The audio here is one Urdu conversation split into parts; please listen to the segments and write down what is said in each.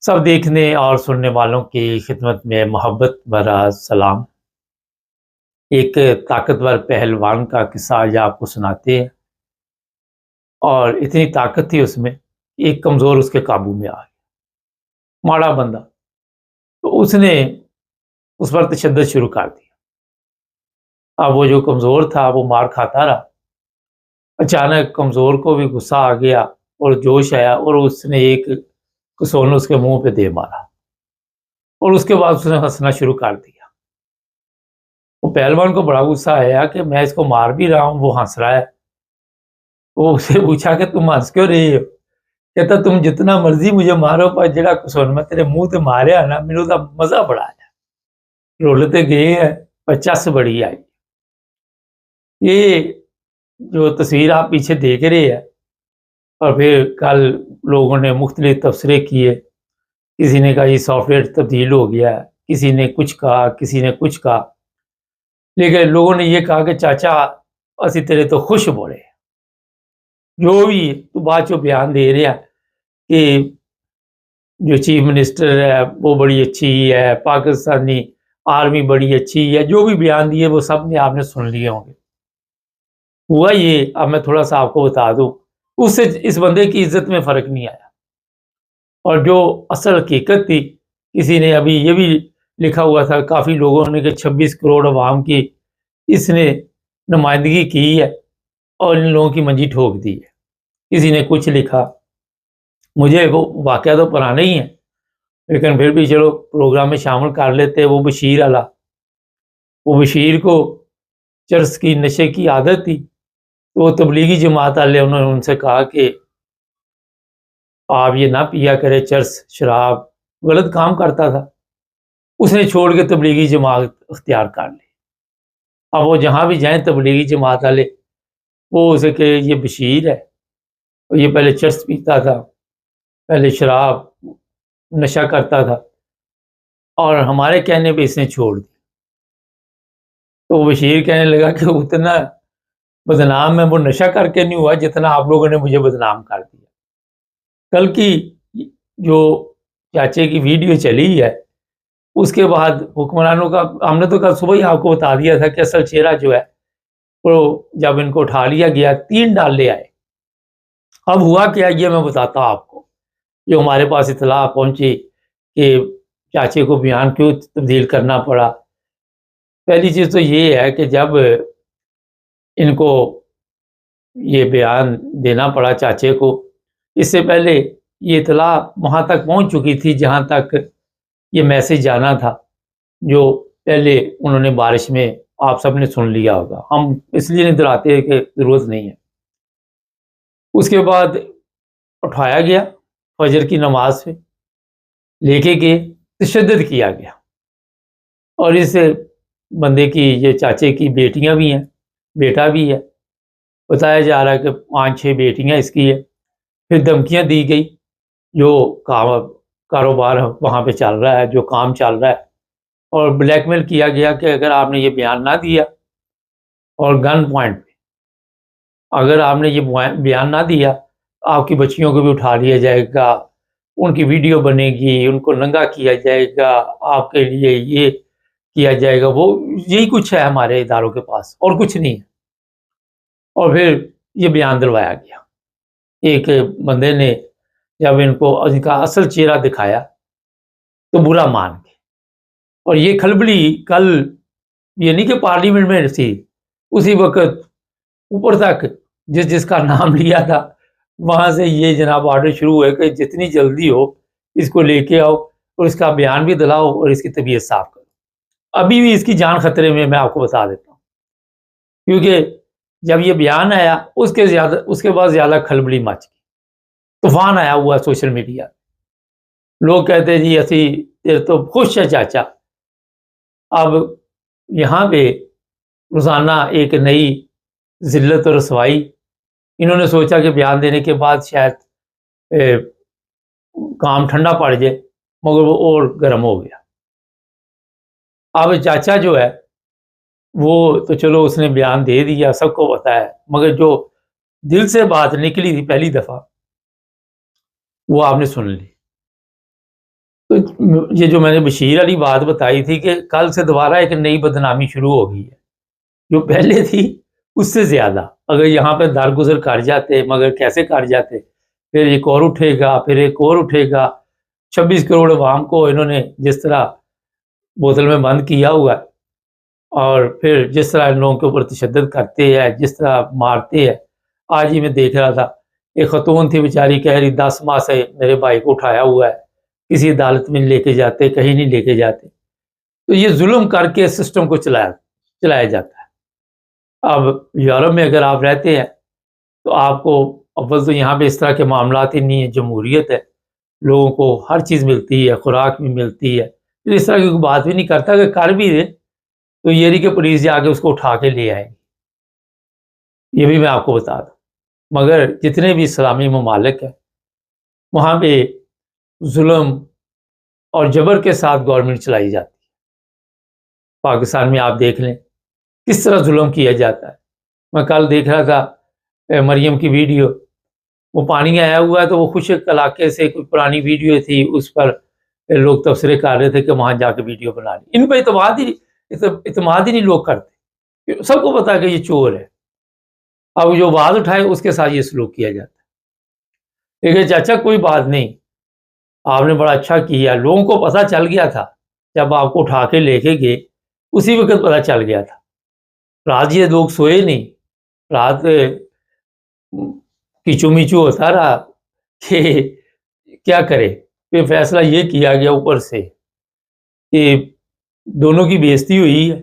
سب دیکھنے اور سننے والوں کی خدمت میں محبت بھرا سلام۔ ایک طاقتور پہلوان کا قصہ آج آپ کو سناتے ہیں، اور اتنی طاقت تھی اس میں، ایک کمزور اس کے قابو میں آ گیا، ماڑا بندہ۔ تو اس نے اس پر تشدد شروع کر دیا۔ اب وہ جو کمزور تھا وہ مار کھاتا رہا۔ اچانک کمزور کو بھی غصہ آ گیا اور جوش آیا، اور اس نے ایک کسون اس کے منہ پہ دے مارا، اور اس کے بعد اس نے ہنسنا شروع کر دیا۔ وہ پہلوان کو بڑا غصہ آیا کہ میں اس کو مار بھی رہا ہوں، وہ ہنس رہا ہے۔ وہ اسے پوچھا کہ تم ہنس کیوں رہی ہو؟ کہتا تم جتنا مرضی مجھے مارو، پر جڑا کسون میں تیرے منہ تے ماریا نا، میرے دا مزہ بڑا آیا، رولتے گئے ہیں پر چس بڑی آئی۔ یہ جو تصویر آپ پیچھے دیکھ رہے ہیں، اور پھر کل لوگوں نے مختلف تبصرے کیے، کسی نے کہا یہ سافٹ ویئر تبدیل ہو گیا ہے، کسی نے کچھ کہا، کسی نے کچھ کہا، لیکن لوگوں نے یہ کہا کہ چاچا اسی تیرے تو خوش بولے، جو بھی تو بات جو بیان دے رہا کہ جو چیف منسٹر ہے وہ بڑی اچھی ہے، پاکستانی آرمی بڑی اچھی ہے، جو بھی بیان دیے وہ سب نے آپ نے سن لیے ہوں گے۔ ہوا یہ، اب میں تھوڑا سا آپ کو بتا دوں، اس سے اس بندے کی عزت میں فرق نہیں آیا، اور جو اصل حقیقت تھی، کسی نے ابھی یہ بھی لکھا ہوا تھا کافی لوگوں نے کہ 26 کروڑ عوام کی اس نے نمائندگی کی ہے اور ان لوگوں کی منجی ٹھوک دی ہے۔ کسی نے کچھ لکھا، مجھے وہ واقعہ تو پرانا ہی ہے، لیکن پھر بھی چلو پروگرام میں شامل کر لیتے۔ وہ بشیر والا، وہ بشیر کو چرس کی نشے کی عادت تھی، تو وہ تبلیغی جماعت والے انہوں نے ان سے کہا کہ آپ یہ نہ پیا کرے، چرس شراب غلط کام کرتا تھا۔ اس نے چھوڑ کے تبلیغی جماعت اختیار کر لی۔ اب وہ جہاں بھی جائیں تبلیغی جماعت والے وہ اسے کہ یہ بشیر ہے، یہ پہلے چرس پیتا تھا، پہلے شراب نشہ کرتا تھا، اور ہمارے کہنے پہ اس نے چھوڑ دی۔ تو وہ بشیر کہنے لگا کہ اتنا بدنام میں وہ نشہ کر کے نہیں ہوا جتنا آپ لوگوں نے مجھے بدنام کر دیا۔ کل کی جو چاچے کی ویڈیو چلی ہے، اس کے بعد حکمرانوں کا، ہم نے تو کل صبح ہی آپ کو بتا دیا تھا کہ اصل چہرہ جو ہے وہ جب ان کو اٹھا لیا گیا 3 ڈالے آئے۔ اب ہوا کیا یہ میں بتاتا ہوں آپ کو، جو ہمارے پاس اطلاع پہنچی کہ چاچے کو بیان کیوں تبدیل کرنا پڑا۔ پہلی چیز تو یہ ہے کہ جب ان کو یہ بیان دینا پڑا چاچے کو، اس سے پہلے یہ اطلاع وہاں تک پہنچ چکی تھی جہاں تک یہ میسج جانا تھا، جو پہلے انہوں نے بارش میں آپ سب نے سن لیا ہوگا، ہم اس لیے نہیں دہراتے کہ ضرورت نہیں ہے۔ اس کے بعد اٹھایا گیا، فجر کی نماز پہ لے کے گئے، تشدد کیا گیا، اور اس بندے کی، یہ چاچے کی بیٹیاں بھی ہیں، بیٹا بھی ہے، بتایا جا رہا ہے کہ 5-6 بیٹیاں اس کی ہے۔ پھر دھمکیاں دی گئی، جو کاروبار وہاں پہ چل رہا ہے، جو کام چل رہا ہے، اور بلیک میل کیا گیا کہ اگر آپ نے یہ بیان نہ دیا، اور گن پوائنٹ پہ اگر آپ نے یہ بیان نہ دیا، آپ کی بچیوں کو بھی اٹھا لیا جائے گا، ان کی ویڈیو بنے گی، ان کو ننگا کیا جائے گا، آپ کے لیے یہ کیا جائے گا، وہ یہی کچھ ہے ہمارے اداروں کے پاس، اور کچھ نہیں ہے۔ اور پھر یہ بیان دلوایا گیا۔ ایک بندے نے جب ان کو ان کا اصل چہرہ دکھایا تو برا مان گئے، اور یہ کھلبلی کل یہ نہیں کہ پارلیمنٹ میں تھی، اسی وقت اوپر تک جس کا نام لیا تھا وہاں سے یہ جناب آرڈر شروع ہوئے کہ جتنی جلدی ہو اس کو لے کے آؤ، اور اس کا بیان بھی دلاؤ، اور اس کی طبیعت صاف کرو۔ ابھی بھی اس کی جان خطرے میں آپ کو بتا دیتا ہوں، کیونکہ جب یہ بیان آیا اس کے بعد زیادہ کھلبلی مچ گئی، طوفان آیا ہوا سوشل میڈیا۔ لوگ کہتے جی اسی تیرے تو خوش ہے چاچا۔ اب یہاں پہ روزانہ ایک نئی ذلت اور رسوائی، انہوں نے سوچا کہ بیان دینے کے بعد شاید کام ٹھنڈا پڑ جائے، مگر وہ اور گرم ہو گیا۔ اب چاچا جو ہے وہ تو چلو اس نے بیان دے دیا، سب کو پتا ہے، مگر جو دل سے بات نکلی تھی پہلی دفعہ وہ آپ نے سن لی۔ تو یہ جو میں نے بشیر علی بات بتائی تھی کہ کل سے دوبارہ ایک نئی بدنامی شروع ہو گئی ہے، جو پہلے تھی اس سے زیادہ۔ اگر یہاں پہ درگزر کر جاتے، مگر کیسے کر جاتے، پھر ایک اور اٹھے گا، پھر ایک اور اٹھے گا۔ 26 کروڑ عوام کو انہوں نے جس طرح بوتل میں بند کیا ہوا ہے، اور پھر جس طرح ان لوگوں کے اوپر تشدد کرتے ہیں، جس طرح مارتے ہیں۔ آج ہی میں دیکھ رہا تھا، ایک خاتون تھی بیچاری، کہہ رہی 10 ماہ سے میرے بھائی کو اٹھایا ہوا ہے، کسی عدالت میں نہیں لے کے جاتے، کہیں نہیں لے کے جاتے۔ تو یہ ظلم کر کے سسٹم کو چلایا جاتا ہے۔ اب یورپ میں اگر آپ رہتے ہیں تو آپ کو اول تو یہاں پہ اس طرح کے معاملات ہی نہیں ہیں، جمہوریت ہے، لوگوں کو ہر چیز ملتی ہے، خوراک بھی ملتی ہے، پھر اس طرح کی کوئی بات بھی نہیں کرتا۔ کہ کر بھی دے تو یہ نہیں کہ پولیس جا کے اس کو اٹھا کے لے آئے، یہ بھی میں آپ کو بتا دوں۔ مگر جتنے بھی اسلامی ممالک ہیں وہاں پہ ظلم اور جبر کے ساتھ گورنمنٹ چلائی جاتی ہے۔ پاکستان میں آپ دیکھ لیں کس طرح ظلم کیا جاتا ہے۔ میں کل دیکھ رہا تھا مریم کی ویڈیو، وہ پانی آیا ہوا ہے تو وہ خشک علاقے سے کوئی پرانی ویڈیو تھی، اس پر لوگ تبصرے کر رہے تھے کہ وہاں جا کے ویڈیو بنا لی۔ ان پہ اعتماد ہی نہیں لوگ کرتے، سب کو پتا کہ یہ چور ہے۔ اب جو آواز اٹھائے اس کے ساتھ یہ سلوک کیا جاتا ہے۔ لیکن چاچا کوئی بات نہیں، آپ نے بڑا اچھا کیا، لوگوں کو پتہ چل گیا تھا جب آپ کو اٹھا کے لے کے گئے، اسی وقت پتہ چل گیا تھا۔ رات یہ لوگ سوئے نہیں، رات کیچو میچو ہوتا رہا کہ کیا کرے۔ پھر فیصلہ یہ کیا گیا اوپر سے کہ دونوں کی بے عزتی ہوئی ہے،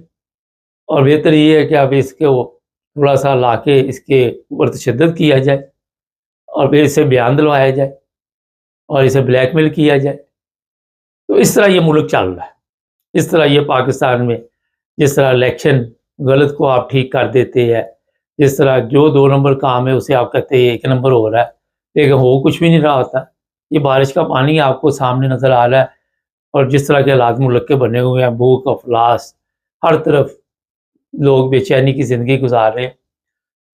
اور بہتر یہ ہے کہ اب اس کو تھوڑا سا لا کے اس کے اوپر تشدد کیا جائے، اور پھر اسے بیان دلوایا جائے، اور اسے بلیک میل کیا جائے۔ تو اس طرح یہ ملک چل رہا ہے۔ اس طرح یہ پاکستان میں جس طرح الیکشن غلط کو آپ ٹھیک کر دیتے ہیں، جس طرح جو 2 نمبر کام ہے اسے آپ کہتے ہیں 1 نمبر ہو رہا ہے، لیکن ہو کچھ بھی نہیں رہا ہوتا۔ یہ بارش کا پانی آپ کو سامنے نظر آ رہا ہے، اور جس طرح کے حالات ملک کے بنے ہوئے ہیں، بھوک افلاس، ہر طرف لوگ بے چینی کی زندگی گزار رہے ہیں۔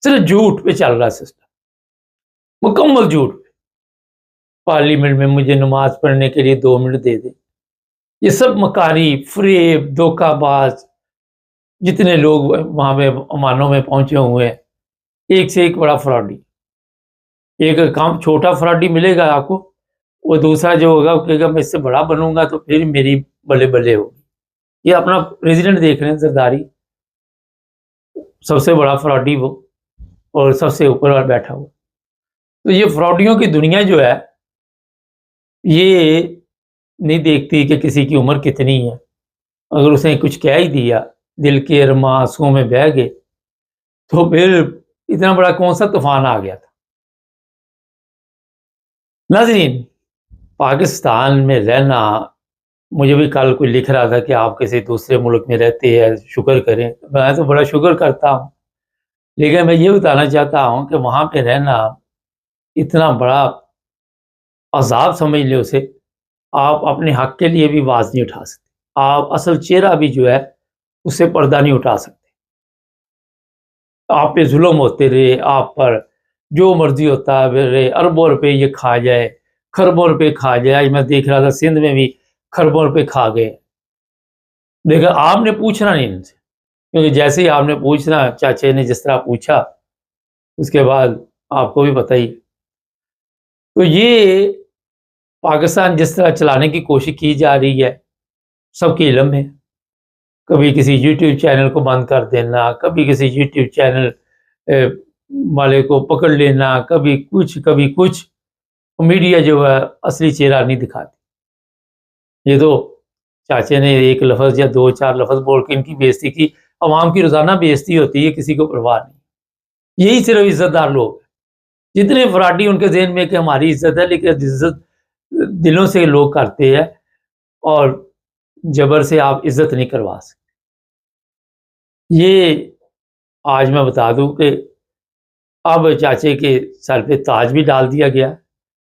صرف جھوٹ پہ چل رہا ہے سسٹم، مکمل جھوٹ پہ۔ پارلیمنٹ میں مجھے نماز پڑھنے کے لیے 2 منٹ دے دیں، یہ سب مکاری، فریب، دھوکہ باز جتنے لوگ وہاں پہ امانوں میں پہنچے ہوئے ہیں، ایک سے ایک بڑا فراڈی۔ ایک کام چھوٹا فراڈی ملے گا آپ کو، وہ دوسرا جو ہوگا وہ کہے گا میں اس سے بڑا بنوں گا تو پھر میری بلے بلے ہوگی۔ یہ اپنا پریزیڈنٹ دیکھ رہے ہیں، زرداری سب سے بڑا فراڈی وہ، اور سب سے اوپر بیٹھا ہوا۔ تو یہ فراڈیوں کی دنیا جو ہے یہ نہیں دیکھتی کہ کسی کی عمر کتنی ہے۔ اگر اس نے کچھ کہہ ہی دیا، دل کے ارماں آنسوؤں میں بہہ گئے، تو پھر اتنا بڑا کون سا طوفان آ گیا تھا۔ ناظرین، پاکستان میں رہنا، مجھے بھی کل کوئی لکھ رہا تھا کہ آپ کسی دوسرے ملک میں رہتے ہیں، شکر کریں۔ میں تو بڑا شکر کرتا ہوں، لیکن میں یہ بتانا چاہتا ہوں کہ وہاں پہ رہنا اتنا بڑا عذاب سمجھ لے اسے۔ آپ اپنے حق کے لیے بھی آواز نہیں اٹھا سکتے، آپ اصل چہرہ بھی جو ہے اس سے پردہ نہیں اٹھا سکتے۔ آپ پہ ظلم ہوتے رہے، آپ پر جو مرضی ہوتا رہے، اربوں روپے یہ کھا جائے، خربوں روپے کھا جائے۔ آج میں دیکھ رہا تھا سندھ میں بھی خربوں روپے کھا گئے۔ لیکن آپ نے پوچھنا نہیں ان سے، کیونکہ جیسے ہی آپ نے پوچھنا، چاچے نے جس طرح پوچھا اس کے بعد آپ کو بھی پتہ ہی۔ تو یہ پاکستان جس طرح چلانے کی کوشش کی جا رہی ہے، سب کے علم ہے۔ کبھی کسی یوٹیوب چینل کو بند کر دینا، کبھی کسی یوٹیوب چینل والے کو پکڑ لینا، کبھی کچھ۔ میڈیا جو ہے اصلی چہرہ نہیں دکھاتی۔ یہ تو چاچے نے ایک لفظ یا 2-4 لفظ بول کے ان کی بے عزتی کی۔ عوام کی روزانہ بے عزتی ہوتی ہے، کسی کو پرواہ نہیں۔ یہی صرف عزت دار لوگ ہیں۔ جتنے فراڈی ان کے ذہن میں کہ ہماری عزت ہے، لیکن عزت دلوں سے لوگ کرتے ہیں، اور جبر سے آپ عزت نہیں کروا سکتے۔ یہ آج میں بتا دوں کہ اب چاچے کے سر پہ تاج بھی ڈال دیا گیا۔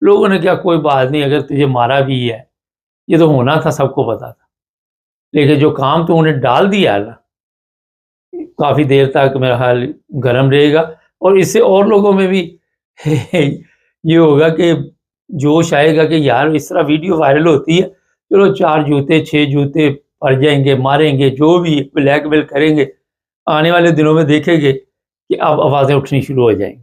لوگوں نے کیا کوئی بات نہیں، اگر تجھے مارا بھی ہے، یہ تو ہونا تھا، سب کو پتا تھا، لیکن جو کام تو انہیں ڈال دیا ہے نا، کافی دیر تک میرا خیال گرم رہے گا، اور اس سے اور لوگوں میں بھی یہ ہوگا کہ جوش آئے گا کہ یار اس طرح ویڈیو وائرل ہوتی ہے چلو 4 جوتے 6 جوتے پڑ جائیں گے، ماریں گے، جو بھی بلیک میل کریں گے، آنے والے دنوں میں دیکھیں گے کہ اب آوازیں اٹھنی شروع ہو جائیں گی۔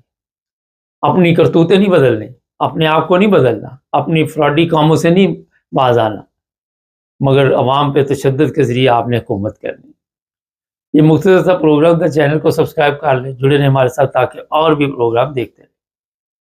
اپنی کرتوتیں نہیں بدلنی، اپنے آپ کو نہیں بدلنا، اپنی فراڈی کاموں سے نہیں باز آنا، مگر عوام پہ تشدد کے ذریعے آپ نے حکومت کرنی۔ یہ مختصر سا پروگرام تھا، چینل کو سبسکرائب کر لیں، جڑے رہیں ہمارے ساتھ تاکہ اور بھی پروگرام دیکھتے رہیں۔